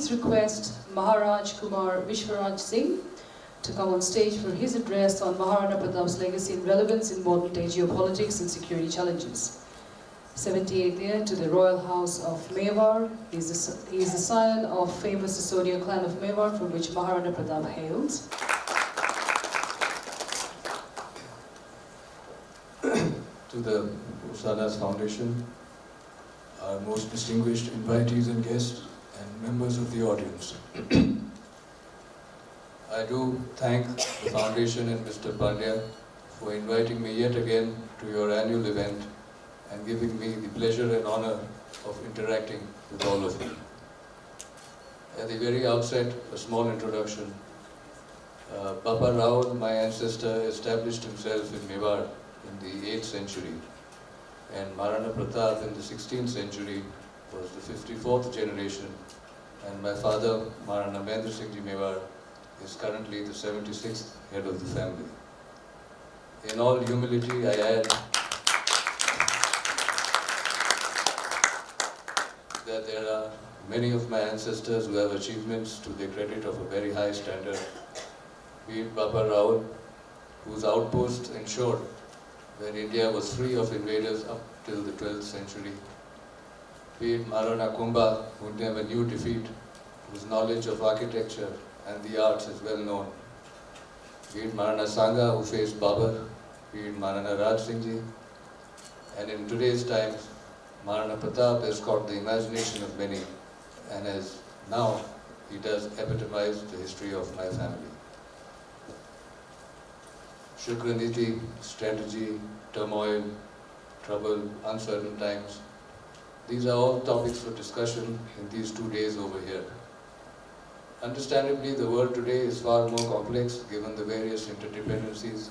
please request Maharaj Kumar Vishvaraj Singh to come on stage for his address on Maharana Pratap's legacy and relevance in modern-day geopolitics and security challenges. 78th heir to the royal House of Mewar, he is the scion of famous Sisodia clan of Mewar, from which Maharana Pratap hails. To the Usanas Foundation, our most distinguished invitees and guests, and members of the audience. I do thank the Foundation and Mr. Pandya for inviting me yet again to your annual event and giving me the pleasure and honor of interacting with all of you. At the very outset, a small introduction. Baba Rao, my ancestor, established himself in Mewar in the 8th century, and Maharana Pratap in the 16th century was the 54th generation, and my father, Maharana Mahendra Singh Mewar, is currently the 76th head of the family. In all humility, I add that there are many of my ancestors who have achievements to the credit of a very high standard. Be it Baba Rao, whose outposts ensured when India was free of invaders up till the 12th century. Be it Maharana Kumar, who never knew defeat, whose knowledge of architecture and the arts is well known. Be it Maharana Sangha, who faced Babur. Be it Maharana Raj Singh Ji. And in today's times, Maharana Pratap has caught the imagination of many, and as now he does epitomize the history of my family. Shukraniti, strategy, turmoil, trouble, uncertain times. These are all topics for discussion in these 2 days over here. Understandably, the world today is far more complex given the various interdependencies,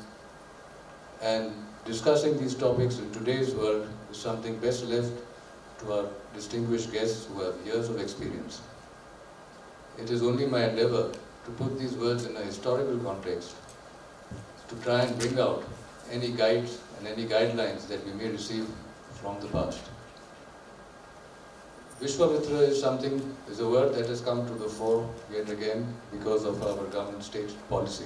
and discussing these topics in today's world is something best left to our distinguished guests who have years of experience. It is only my endeavor to put these words in a historical context, to try and bring out any guides and any guidelines that we may receive from the past. Vishwamitra is a word that has come to the fore yet again because of our government state policy.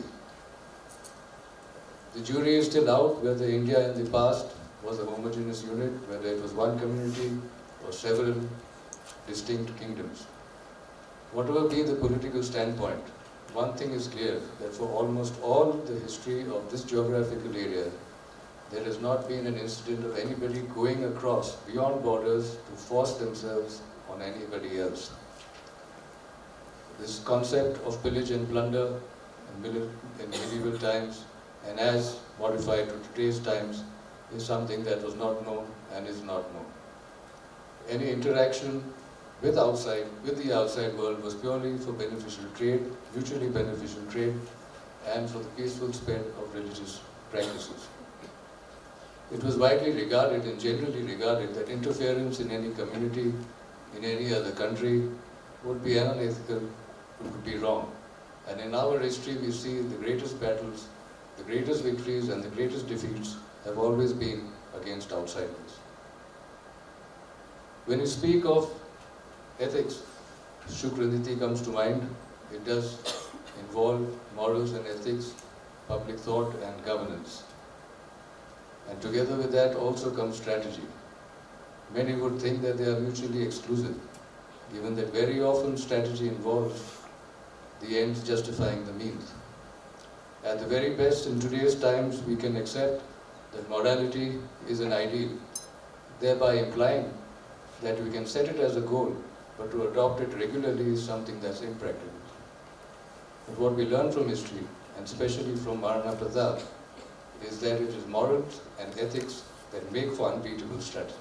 The jury is still out whether India in the past was a homogeneous unit, whether it was one community or several distinct kingdoms. Whatever be the political standpoint, one thing is clear, that for almost all the history of this geographical area, there has not been an incident of anybody going across beyond borders to force themselves on anybody else. This concept of pillage and plunder in medieval times, and as modified to today's times, is something that was not known and is not known. Any interaction with the outside world was purely for beneficial trade, mutually beneficial trade, and for the peaceful spread of religious practices. It was widely regarded and generally regarded that interference in any community, in any other country, would be unethical, would be wrong. And in our history, we see the greatest battles, the greatest victories, and the greatest defeats have always been against outsiders. When you speak of ethics, Shukraniti comes to mind. It does involve morals and ethics, public thought and governance. And together with that also comes strategy. Many would think that they are mutually exclusive, given that very often strategy involves the ends justifying the means. At the very best, in today's times, we can accept that morality is an ideal, thereby implying that we can set it as a goal, but to adopt it regularly is something that's impractical. But what we learn from history, and especially from Maharana Pratap, is that it is morals and ethics that make for unbeatable strategy.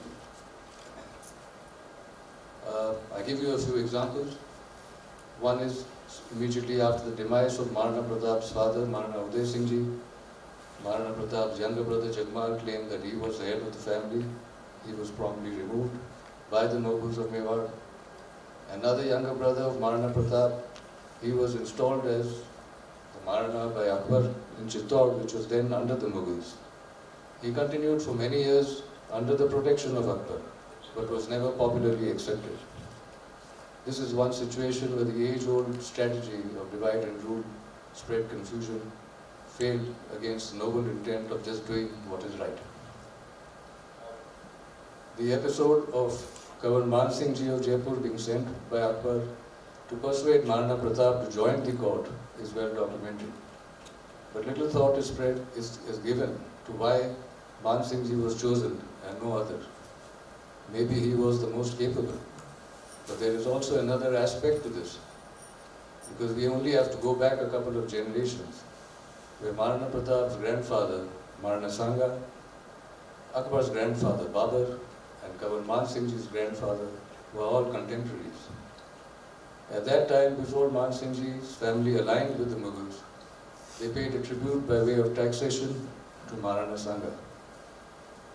I give you a few examples. One is immediately after the demise of Maharana Pratap's father, Maharana Uday Singh Ji, Maharana Pratap's younger brother Jagmal claimed that he was the head of the family. He was promptly removed by the nobles of Mewar. Another younger brother of Maharana Pratap, he was installed as the Maharana by Akbar in Chittor, which was then under the Mughals. He continued for many years under the protection of Akbar, but was never popularly accepted. This is one situation where the age-old strategy of divide and rule, spread confusion, failed against the noble intent of just doing what is right. The episode of Governor Man Singh Ji of Jaipur being sent by Akbar to persuade Maharana Pratap to join the court is well documented. But little thought is given to why Man Singh Ji was chosen and no other. Maybe he was the most capable. But there is also another aspect to this, because we only have to go back a couple of generations, where Maharana Pratap's grandfather, Maharana Sangha, Akbar's grandfather, Babar, and Governor Man Singh Ji's grandfather were all contemporaries. At that time, before Man Singh Ji's family aligned with the Mughals, they paid a tribute by way of taxation to Maharana Sangha.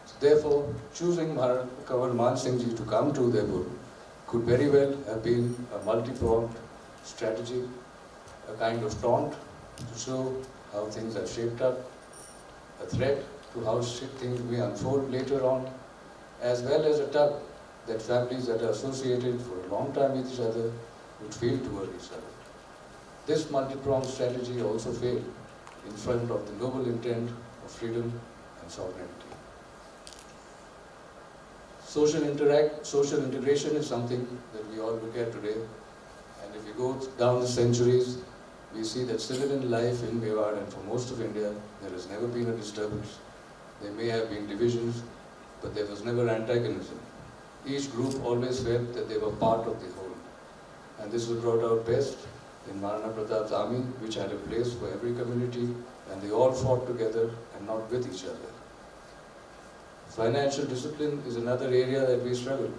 So therefore, choosing Governor Man Singh Ji to come to Jaipur could very well have been a multi-pronged strategy, a kind of taunt to show how things have shaped up, a threat to how things may unfold later on, as well as a tug that families that are associated for a long time with each other would feel toward each other. This multi-pronged strategy also failed in front of the noble intent of freedom and sovereignty. Social integration is something that we all look at today, and if you go down the centuries, we see that civilian life in Mewar and for most of India, there has never been a disturbance. There may have been divisions, but there was never antagonism. Each group always felt that they were part of the whole. And this was brought out best in Maharana Pratap's army, which had a place for every community, and they all fought together and not with each other. Financial discipline is another area that we struggle.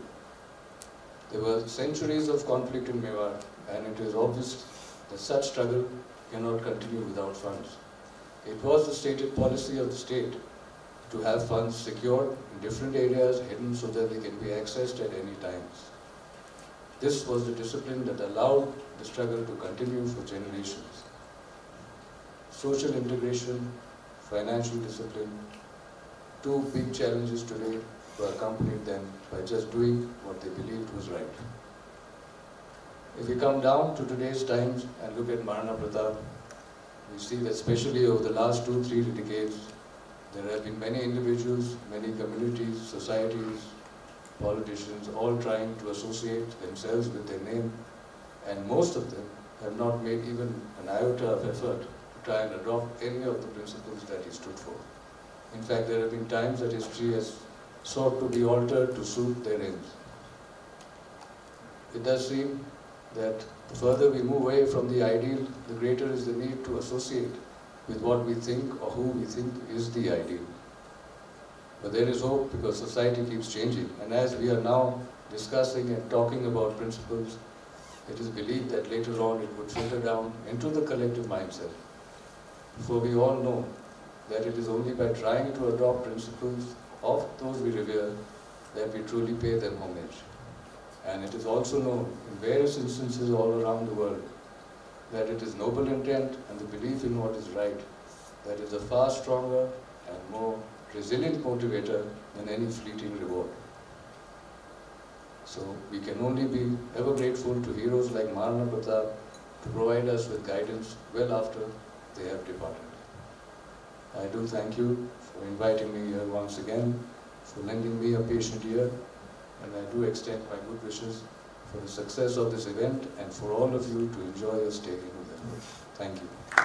There were centuries of conflict in Mewar, and it is obvious that such struggle cannot continue without funds. It was the stated policy of the state to have funds secured in different areas, hidden so that they can be accessed at any times. This was the discipline that allowed the struggle to continue for generations. Social integration, financial discipline, two big challenges today to accompany them by just doing what they believed was right. If we come down to today's times and look at Maharana Pratap, we see that especially over the last 2-3 decades, there have been many individuals, many communities, societies, politicians, all trying to associate themselves with their name, and most of them have not made even an iota of effort to try and adopt any of the principles that he stood for. In fact, there have been times that history has sought to be altered to suit their ends. It does seem that the further we move away from the ideal, the greater is the need to associate with what we think or who we think is the ideal. But there is hope because society keeps changing, and as we are now discussing and talking about principles, it is believed that later on it would filter down into the collective mindset. For we all know that it is only by trying to adopt principles of those we revere that we truly pay them homage. And it is also known in various instances all around the world that it is noble intent and the belief in what is right that is a far stronger and more resilient motivator than any fleeting reward. So we can only be ever grateful to heroes like Maharana Pratap to provide us with guidance well after they have departed. I do thank you for inviting me here once again, for lending me a patient ear, and I do extend my good wishes for the success of this event and for all of you to enjoy your stay in Jaipur. Thank you.